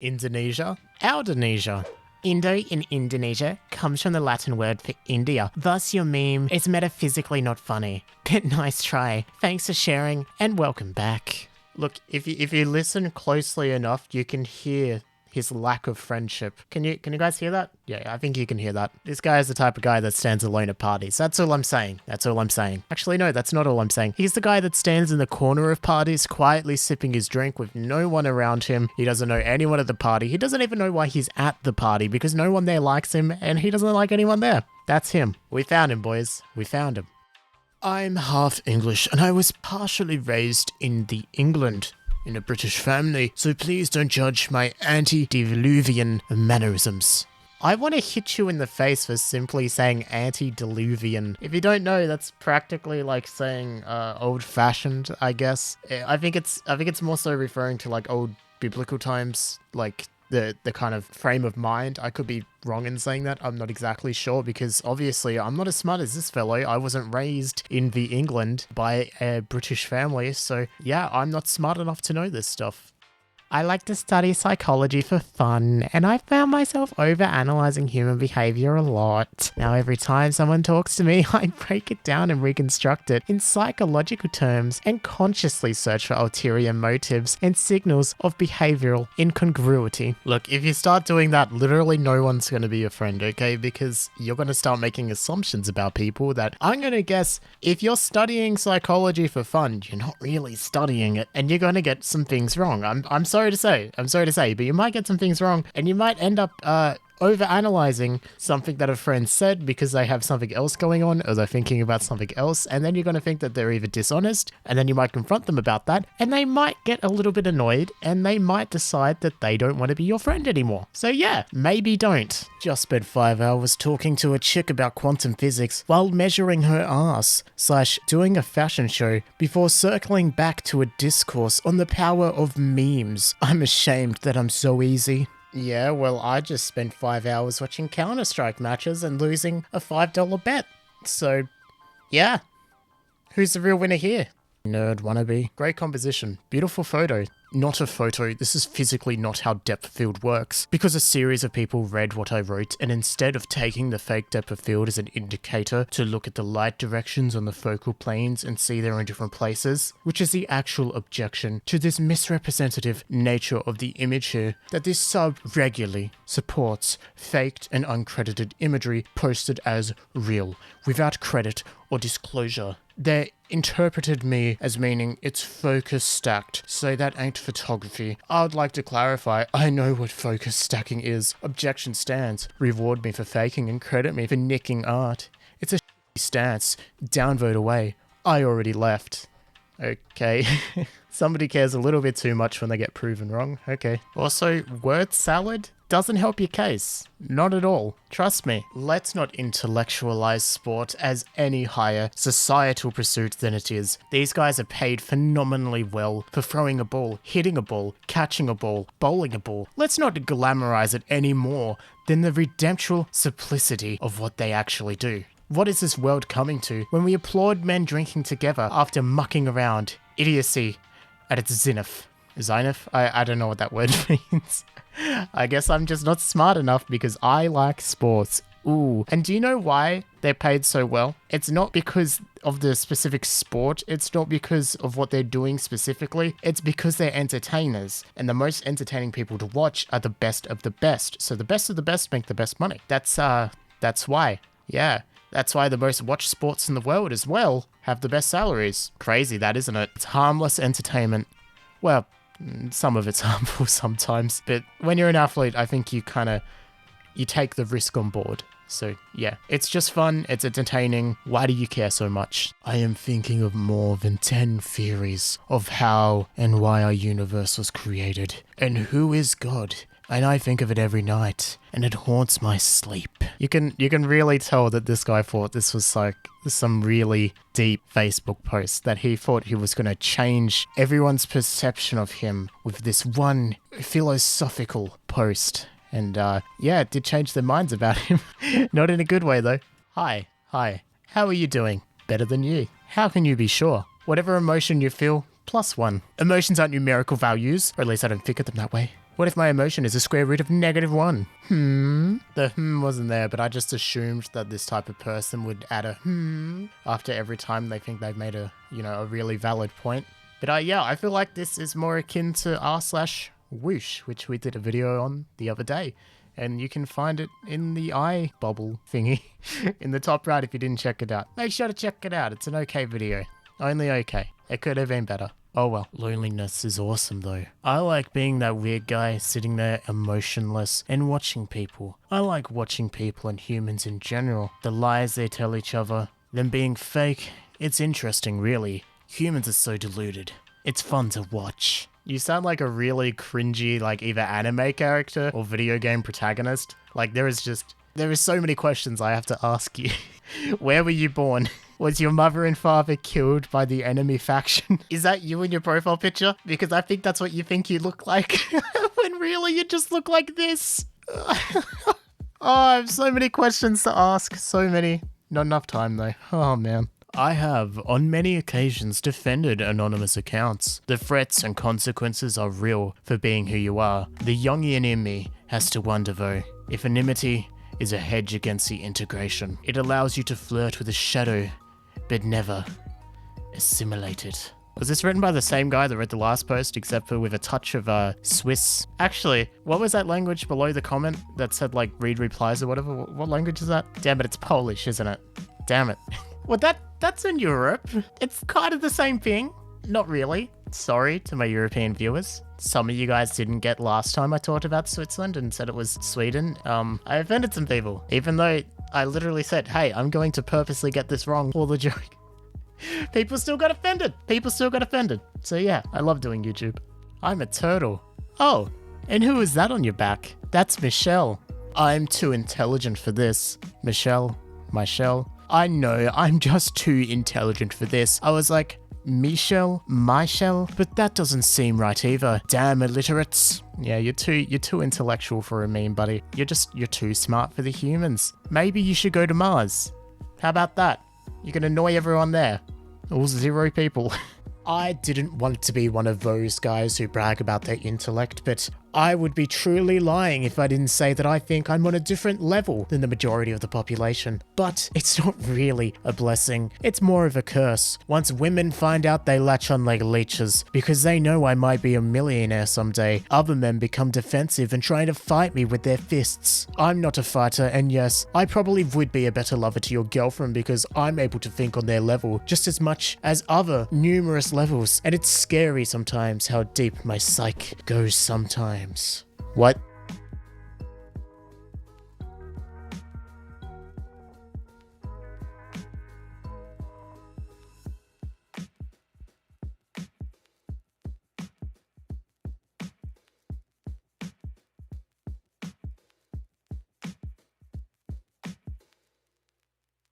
Indonesia, Indonesia. Indo in Indonesia comes from the Latin word for India, thus your meme is metaphysically not funny. But nice try. Thanks for sharing and welcome back. Look, if you listen closely enough, you can hear his lack of friendship. Can you guys hear that? Yeah, I think you can hear that. This guy is the type of guy that stands alone at parties. That's all I'm saying. Actually, no, that's not all I'm saying. He's the guy that stands in the corner of parties, quietly sipping his drink with no one around him. He doesn't know anyone at the party. He doesn't even know why he's at the party because no one there likes him and he doesn't like anyone there. That's him. We found him, boys. We found him. I'm half English and I was partially raised in the England in a British family, so please don't judge my antediluvian mannerisms. I want to hit you in the face for simply saying antediluvian. If you don't know, that's practically like saying old-fashioned, I guess. I think it's more so referring to like old biblical times, like the kind of frame of mind. I could be wrong in saying that. I'm not exactly sure because obviously I'm not as smart as this fellow. I wasn't raised in the England by a British family, so yeah, I'm not smart enough to know this stuff. I like to study psychology for fun, and I found myself overanalyzing human behavior a lot. Now every time someone talks to me, I break it down and reconstruct it in psychological terms and consciously search for ulterior motives and signals of behavioral incongruity. Look, if you start doing that, literally no one's going to be your friend, okay? Because you're going to start making assumptions about people that I'm going to guess if you're studying psychology for fun, you're not really studying it, and you're going to get some things wrong. I'm sorry to say, but you might get some things wrong and you might end up overanalyzing something that a friend said because they have something else going on or they're thinking about something else, and then you're going to think that they're either dishonest, and then you might confront them about that, and they might get a little bit annoyed and they might decide that they don't want to be your friend anymore. So yeah, maybe don't. Just spent 5 hours talking to a chick about quantum physics while measuring her ass / doing a fashion show before circling back to a discourse on the power of memes. I'm ashamed that I'm so easy. Yeah, well, I just spent 5 hours watching Counter-Strike matches and losing a $5 bet. So, yeah. Who's the real winner here? Nerd wannabe. Great composition. Beautiful photo. Not a photo. This is physically not how depth of field works, because a series of people read what I wrote, and instead of taking the fake depth of field as an indicator to look at the light directions on the focal planes and see they're in different places, which is the actual objection to this misrepresentative nature of the image here, that this sub regularly supports faked and uncredited imagery posted as real, without credit or disclosure. They interpreted me as meaning it's focus stacked, so that ain't photography. I would like to clarify, I know what focus stacking is. Objection stands. Reward me for faking and credit me for nicking art. It's a shitty stance. Downvote away. I already left. Okay. Somebody cares a little bit too much when they get proven wrong. Okay. Also, word salad doesn't help your case. Not at all. Trust me. Let's not intellectualize sport as any higher societal pursuit than it is. These guys are paid phenomenally well for throwing a ball, hitting a ball, catching a ball, bowling a ball. Let's not glamorize it any more than the redemptual simplicity of what they actually do. What is this world coming to when we applaud men drinking together after mucking around? Idiocy at its zenith. Zenith? I don't know what that word means. I guess I'm just not smart enough because I like sports. Ooh. And do you know why they're paid so well? It's not because of the specific sport. It's not because of what they're doing specifically. It's because they're entertainers. And the most entertaining people to watch are the best of the best. So the best of the best make the best money. That's why. Yeah. That's why the most watched sports in the world as well have the best salaries. Crazy that, isn't it? It's harmless entertainment. Well, some of it's harmful sometimes, but when you're an athlete, I think you take the risk on board. So yeah, it's just fun, it's entertaining. Why do you care so much? I am thinking of more than 10 theories of how and why our universe was created, and who is God. And I think of it every night, and it haunts my sleep. You can really tell that this guy thought this was like some really deep Facebook post, that he thought he was going to change everyone's perception of him with this one philosophical post. And yeah, it did change their minds about him. Not in a good way though. Hi. How are you doing? Better than you. How can you be sure? Whatever emotion you feel, +1. Emotions aren't numerical values, or at least I don't think of them that way. What if my emotion is a square root of -1? The wasn't there, but I just assumed that this type of person would add a after every time they think they've made a, a really valid point. But yeah, I feel like this is more akin to r/whoosh, which we did a video on the other day. And you can find it in the eye bubble thingy in the top right if you didn't check it out. Make sure to check it out. It's an okay video. Only okay. It could have been better. Oh well. Loneliness is awesome though. I like being that weird guy sitting there emotionless and watching people. I like watching people and humans in general. The lies they tell each other, them being fake. It's interesting really. Humans are so deluded. It's fun to watch. You sound like a really cringy, like either anime character or video game protagonist. Like there is so many questions I have to ask you. Where were you born? Was your mother and father killed by the enemy faction? Is that you in your profile picture? Because I think that's what you think you look like. When really you just look like this. Oh, I have so many questions to ask. So many. Not enough time though. Oh man. I have, on many occasions, defended anonymous accounts. The threats and consequences are real for being who you are. The Jungian in me has to wonder though, if anonymity is a hedge against the integration. It allows you to flirt with a shadow, but never assimilate it. Was this written by the same guy that read the last post, except for with a touch of Swiss? Actually, what was that language below the comment that said like read replies or whatever? What language is that? Damn it, it's Polish, isn't it? Damn it. Well, that's in Europe. It's kind of the same thing. Not really. Sorry to my European viewers. Some of you guys didn't get last time I talked about Switzerland and said it was Sweden. I offended some people, even though I literally said, hey, I'm going to purposely get this wrong for the joke. People still got offended. So yeah, I love doing YouTube. I'm a turtle. Oh, and who is that on your back? That's Michelle. I'm too intelligent for this. Michelle. I know, I'm just too intelligent for this. I was like, Michelle, but that doesn't seem right either. Damn illiterates. Yeah, you're too intellectual for a meme, buddy. You're too smart for the humans. Maybe you should go to Mars. How about that? You can annoy everyone there. All 0 people. I didn't want to be one of those guys who brag about their intellect, but I would be truly lying if I didn't say that I think I'm on a different level than the majority of the population. But it's not really a blessing. It's more of a curse. Once women find out, they latch on like leeches. Because they know I might be a millionaire someday, other men become defensive and try to fight me with their fists. I'm not a fighter, and yes, I probably would be a better lover to your girlfriend because I'm able to think on their level just as much as other numerous levels. And it's scary sometimes how deep my psyche goes sometimes. What?